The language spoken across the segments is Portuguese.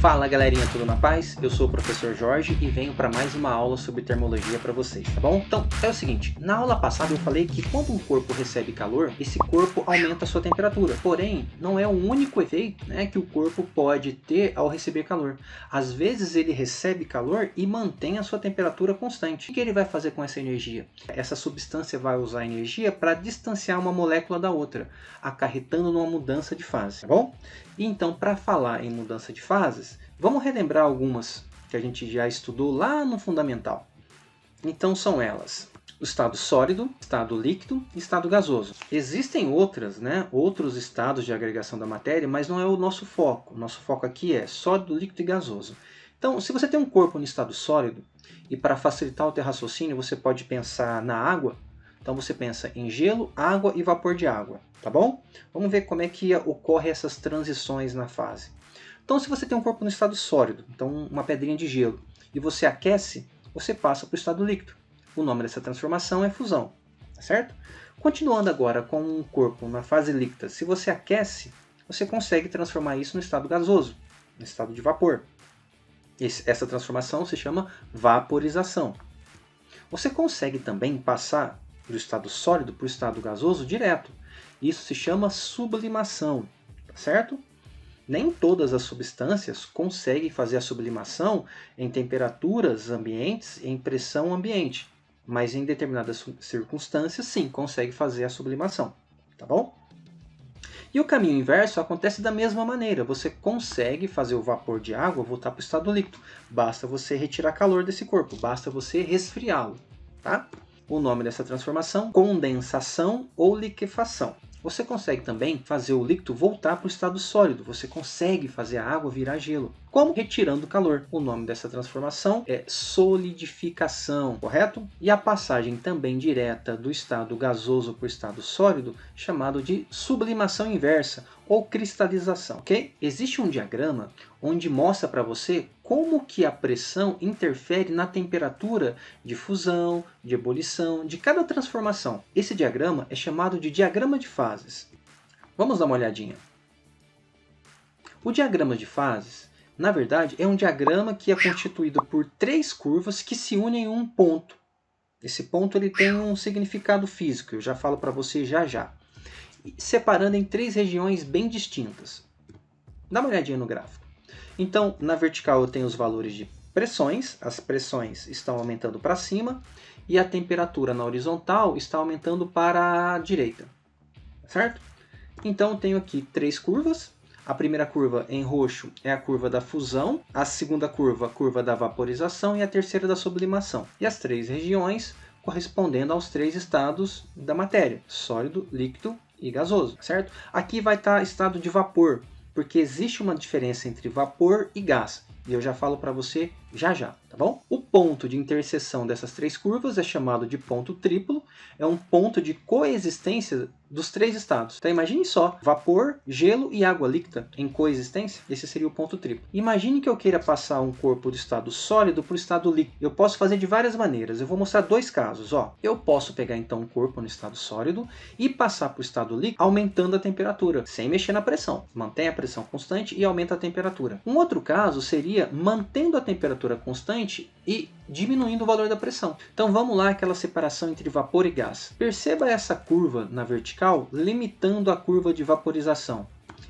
Fala galerinha, tudo na paz? Eu sou o professor Jorge e venho para mais uma aula sobre termologia para vocês, tá bom? Então, é o seguinte, na aula passada eu falei que quando um corpo recebe calor, esse corpo aumenta a sua temperatura. Porém, não é o único efeito, né, que o corpo pode ter ao receber calor. Às vezes ele recebe calor e mantém a sua temperatura constante. O que ele vai fazer com essa energia? Essa substância vai usar a energia para distanciar uma molécula da outra, acarretando numa mudança de fase, tá bom? E então, para falar em mudança de fases, vamos relembrar algumas que a gente já estudou lá no fundamental. Então são elas: o estado sólido, estado líquido e estado gasoso. Existem outros estados de agregação da matéria, mas não é o nosso foco. O nosso foco aqui é sólido, líquido e gasoso. Então, se você tem um corpo no estado sólido, e para facilitar o teu raciocínio, você pode pensar na água. Então você pensa em gelo, água e vapor de água, tá bom? Vamos ver como é que ocorrem essas transições na fase. Então, se você tem um corpo no estado sólido, então uma pedrinha de gelo, e você aquece, você passa para o estado líquido. O nome dessa transformação é fusão, tá certo? Continuando agora com um corpo na fase líquida, se você aquece, você consegue transformar isso no estado gasoso, no estado de vapor. Essa transformação se chama vaporização. Você consegue também passar do estado sólido para o estado gasoso direto. Isso se chama sublimação, tá certo? Nem todas as substâncias conseguem fazer a sublimação em temperaturas ambientes e em pressão ambiente, mas em determinadas circunstâncias sim, consegue fazer a sublimação, tá bom? E o caminho inverso acontece da mesma maneira. Você consegue fazer o vapor de água voltar para o estado líquido. Basta você retirar calor desse corpo, basta você resfriá-lo, tá? O nome dessa transformação, condensação ou liquefação. Você consegue também fazer o líquido voltar para o estado sólido. Você consegue fazer a água virar gelo. Como? Retirando o calor. O nome dessa transformação é solidificação, correto? E a passagem também direta do estado gasoso para o estado sólido, chamado de sublimação inversa ou cristalização, ok? Existe um diagrama onde mostra para você como que a pressão interfere na temperatura de fusão, de ebulição, de cada transformação. Esse diagrama é chamado de diagrama de fases. Vamos dar uma olhadinha. O diagrama de fases, na verdade, é um diagrama que é constituído por três curvas que se unem em um ponto. Esse ponto ele tem um significado físico, eu já falo para você já. Separando em três regiões bem distintas. Dá uma olhadinha no gráfico. Então, na vertical eu tenho os valores de pressões, as pressões estão aumentando para cima, e a temperatura na horizontal está aumentando para a direita, certo? Então, eu tenho aqui três curvas. A primeira curva em roxo é a curva da fusão, a segunda curva, a curva da vaporização, e a terceira da sublimação. E as três regiões correspondendo aos três estados da matéria: sólido, líquido e gasoso, certo? Aqui vai estar estado de vapor, porque existe uma diferença entre vapor e gás. E eu já falo para você já, tá bom? O ponto de interseção dessas três curvas é chamado de ponto triplo. É um ponto de coexistência dos três estados. Então imagine só, vapor, gelo e água líquida em coexistência. Esse seria o ponto triplo. Imagine que eu queira passar um corpo do estado sólido para o estado líquido. Eu posso fazer de várias maneiras. Eu vou mostrar dois casos. Ó. Eu posso pegar então um corpo no estado sólido e passar para o estado líquido aumentando a temperatura, sem mexer na pressão. Mantém a pressão constante e aumenta a temperatura. Um outro caso seria mantendo a temperatura constante e diminuindo o valor da pressão. Então vamos lá, aquela separação entre vapor e gás. Perceba essa curva na vertical limitando a curva de vaporização.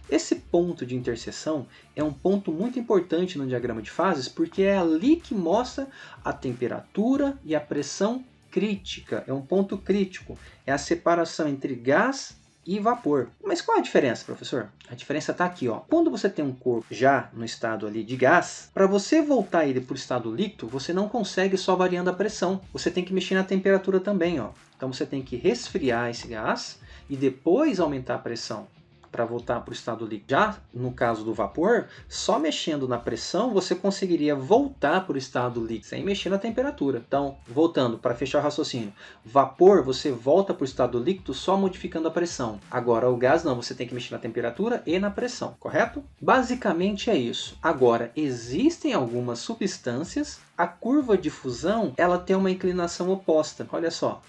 Esse ponto de interseção é um ponto muito importante no diagrama de fases, porque é ali que mostra a temperatura e a pressão crítica. É um ponto crítico. É a separação entre gás e vapor. Mas qual a diferença, professor? A diferença está aqui, ó. Quando você tem um corpo já no estado ali de gás, para você voltar ele para o estado líquido, você não consegue só variando a pressão. Você tem que mexer na temperatura também, ó. Então você tem que resfriar esse gás e depois aumentar a pressão para voltar para o estado líquido. Já no caso do vapor, só mexendo na pressão você conseguiria voltar para o estado líquido, sem mexer na temperatura. Então, voltando para fechar o raciocínio, vapor você volta para o estado líquido só modificando a pressão. Agora o gás não, você tem que mexer na temperatura e na pressão, correto? Basicamente é isso. Agora, existem algumas substâncias, a curva de fusão ela tem uma inclinação oposta. Olha só.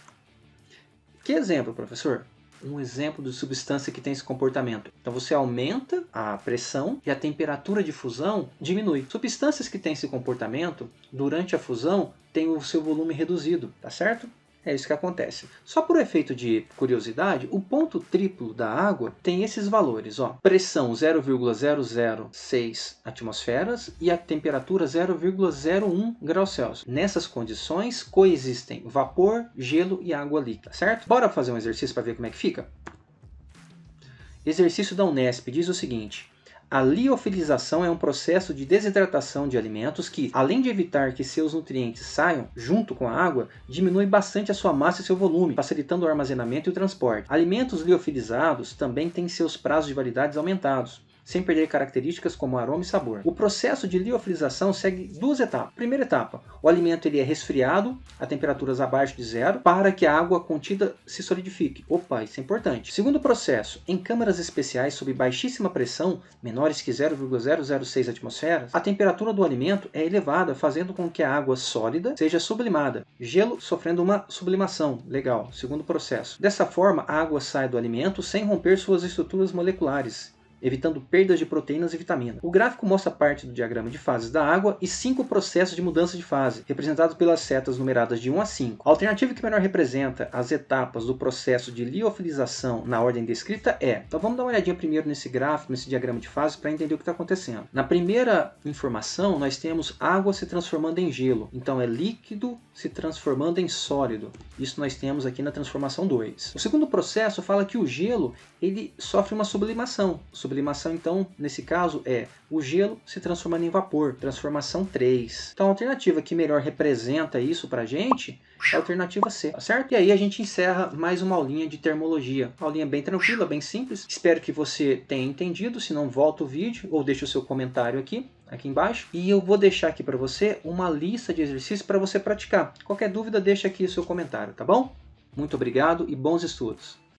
Que exemplo, professor? um exemplo de substância que tem esse comportamento. Então você aumenta a pressão e a temperatura de fusão diminui. Substâncias que têm esse comportamento, durante a fusão, têm o seu volume reduzido, tá certo? É isso que acontece. Só por efeito de curiosidade, o ponto triplo da água tem esses valores, ó. Pressão 0,006 atmosferas e a temperatura 0,01 graus Celsius. Nessas condições coexistem vapor, gelo e água líquida, certo? Bora fazer um exercício para ver como é que fica? Exercício da Unesp diz o seguinte: a liofilização é um processo de desidratação de alimentos que, além de evitar que seus nutrientes saiam junto com a água, diminui bastante a sua massa e seu volume, facilitando o armazenamento e o transporte. Alimentos liofilizados também têm seus prazos de validade aumentados, sem perder características como aroma e sabor. O processo de liofilização segue duas etapas. Primeira etapa, o alimento ele é resfriado a temperaturas abaixo de zero para que a água contida se solidifique. Opa, isso é importante. Segundo processo, em câmaras especiais sob baixíssima pressão, menores que 0,006 atmosferas, a temperatura do alimento é elevada, fazendo com que a água sólida seja sublimada. Gelo sofrendo uma sublimação. Legal. Segundo processo. Dessa forma, a água sai do alimento sem romper suas estruturas moleculares, evitando perdas de proteínas e vitaminas. O gráfico mostra parte do diagrama de fases da água e 5 processos de mudança de fase, representados pelas setas numeradas de 1 a 5. A alternativa que melhor representa as etapas do processo de liofilização na ordem descrita é... Então vamos dar uma olhadinha primeiro nesse gráfico, nesse diagrama de fase, para entender o que está acontecendo. Na primeira informação, nós temos água se transformando em gelo. Então é líquido se transformando em sólido. Isso nós temos aqui na transformação 2. O segundo processo fala que o gelo ele sofre uma sublimação. Sublimação, então, nesse caso, é o gelo se transformando em vapor, transformação 3. Então, a alternativa que melhor representa isso pra gente é a alternativa C, tá certo? E aí a gente encerra mais uma aulinha de termologia. Uma aulinha bem tranquila, bem simples. Espero que você tenha entendido, se não, volta o vídeo ou deixa o seu comentário aqui embaixo. E eu vou deixar aqui para você uma lista de exercícios para você praticar. Qualquer dúvida, deixa aqui o seu comentário, tá bom? Muito obrigado e bons estudos!